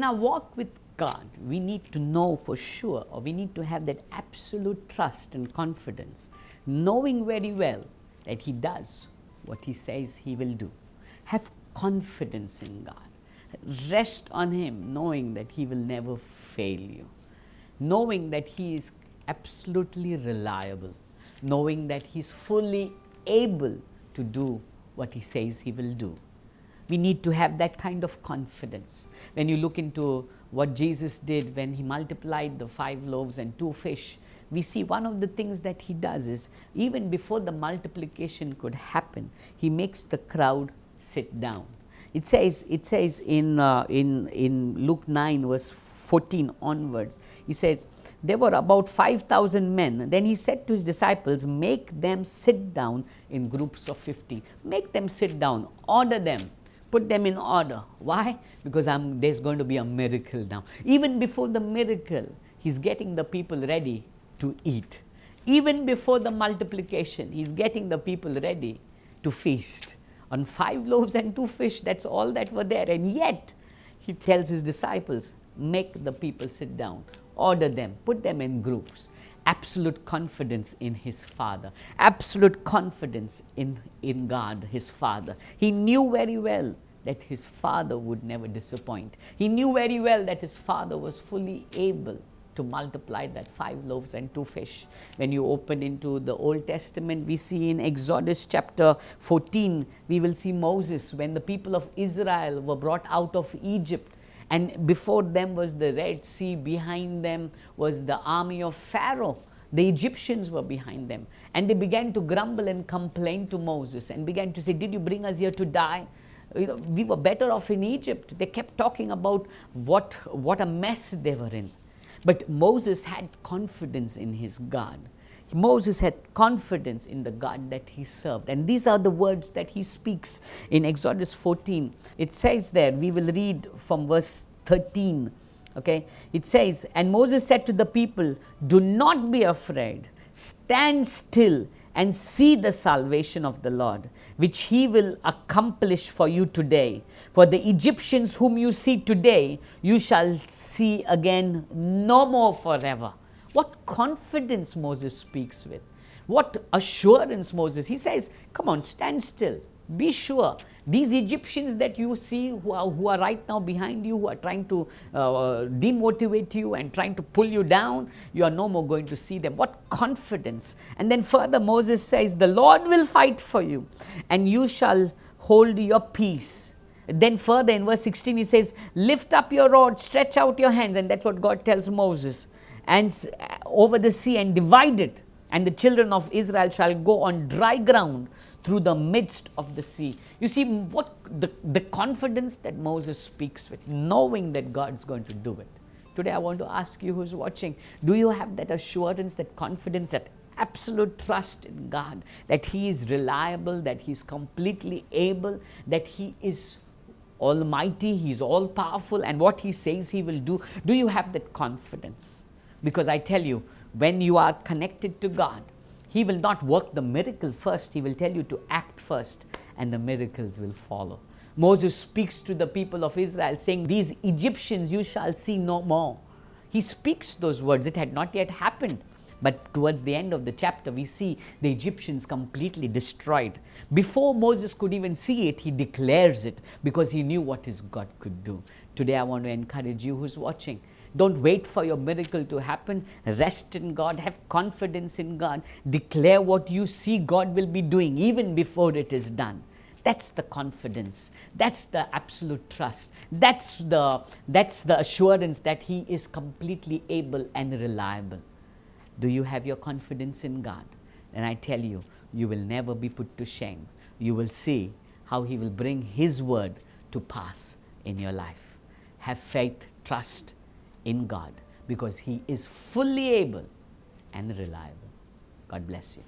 our walk with God, we need to know for sure, or we need to have that absolute trust and confidence, knowing very well that He does what He says He will do. Have confidence in God. Rest on Him, knowing that He will never fail you, knowing that He is absolutely reliable, knowing that He is fully able to do what He says He will do. We need to have that kind of confidence. When you look into what Jesus did when He multiplied the 5 loaves and 2 fish, we see one of the things that He does is, even before the multiplication could happen, He makes the crowd sit down. It says in Luke 9 verse 14 onwards, He says, there were about 5,000 men. Then He said to His disciples, make them sit down in groups of 50. Make them sit down, order them. Put them in order. Why? Because there's going to be a miracle now. Even before the miracle, He's getting the people ready to eat. Even before the multiplication, He's getting the people ready to feast. On 5 loaves and 2 fish, that's all that were there. And yet, He tells His disciples, make the people sit down. Order them. Put them in groups. Absolute confidence in His Father. Absolute confidence in God, His Father. He knew very well that His Father would never disappoint. He knew very well that His Father was fully able to multiply that 5 loaves and 2 fish. When you open into the Old Testament, we see in Exodus chapter 14, we will see Moses, when the people of Israel were brought out of Egypt, and before them was the Red Sea, behind them was the army of Pharaoh. The Egyptians were behind them, and they began to grumble and complain to Moses and began to say, did you bring us here to die? We were better off in Egypt. They kept talking about what a mess they were in. But Moses had confidence in his God. Moses had confidence in the God that he served. And these are the words that he speaks in Exodus 14. It says there, we will read from verse 13. Okay, it says, and Moses said to the people, do not be afraid, stand still and see the salvation of the Lord, which He will accomplish for you today. For the Egyptians whom you see today, you shall see again no more forever. What confidence Moses speaks with. What assurance Moses. He says, come on, stand still. Be sure. These Egyptians that you see who are right now behind you, who are trying to demotivate you and trying to pull you down, you are no more going to see them. What confidence. And then further Moses says, the Lord will fight for you and you shall hold your peace. Then further in verse 16 he says, lift up your rod, stretch out your hands. And that's what God tells Moses. And over the sea and divide it. And the children of Israel shall go on dry ground through the midst of the sea. You see what the confidence that Moses speaks with, knowing that God's going to do it. Today I want to ask you who's watching, do you have that assurance, that confidence, that absolute trust in God, that He is reliable, that He is completely able, that He is almighty, He is all powerful, and what He says He will do? Do you have that confidence? Because I tell you, when you are connected to God, He will not work the miracle first. He will tell you to act first, and the miracles will follow. Moses speaks to the people of Israel saying, these Egyptians you shall see no more. He speaks those words. It had not yet happened. But towards the end of the chapter, we see the Egyptians completely destroyed. Before Moses could even see it, he declares it because he knew what his God could do. Today I want to encourage you who's watching. Don't wait for your miracle to happen. Rest in God. Have confidence in God. Declare what you see God will be doing even before it is done. That's the confidence. That's the absolute trust. That's the assurance that He is completely able and reliable. Do you have your confidence in God? And I tell you, you will never be put to shame. You will see how He will bring His word to pass in your life. Have faith, trust in God, because He is fully able and reliable. God bless you.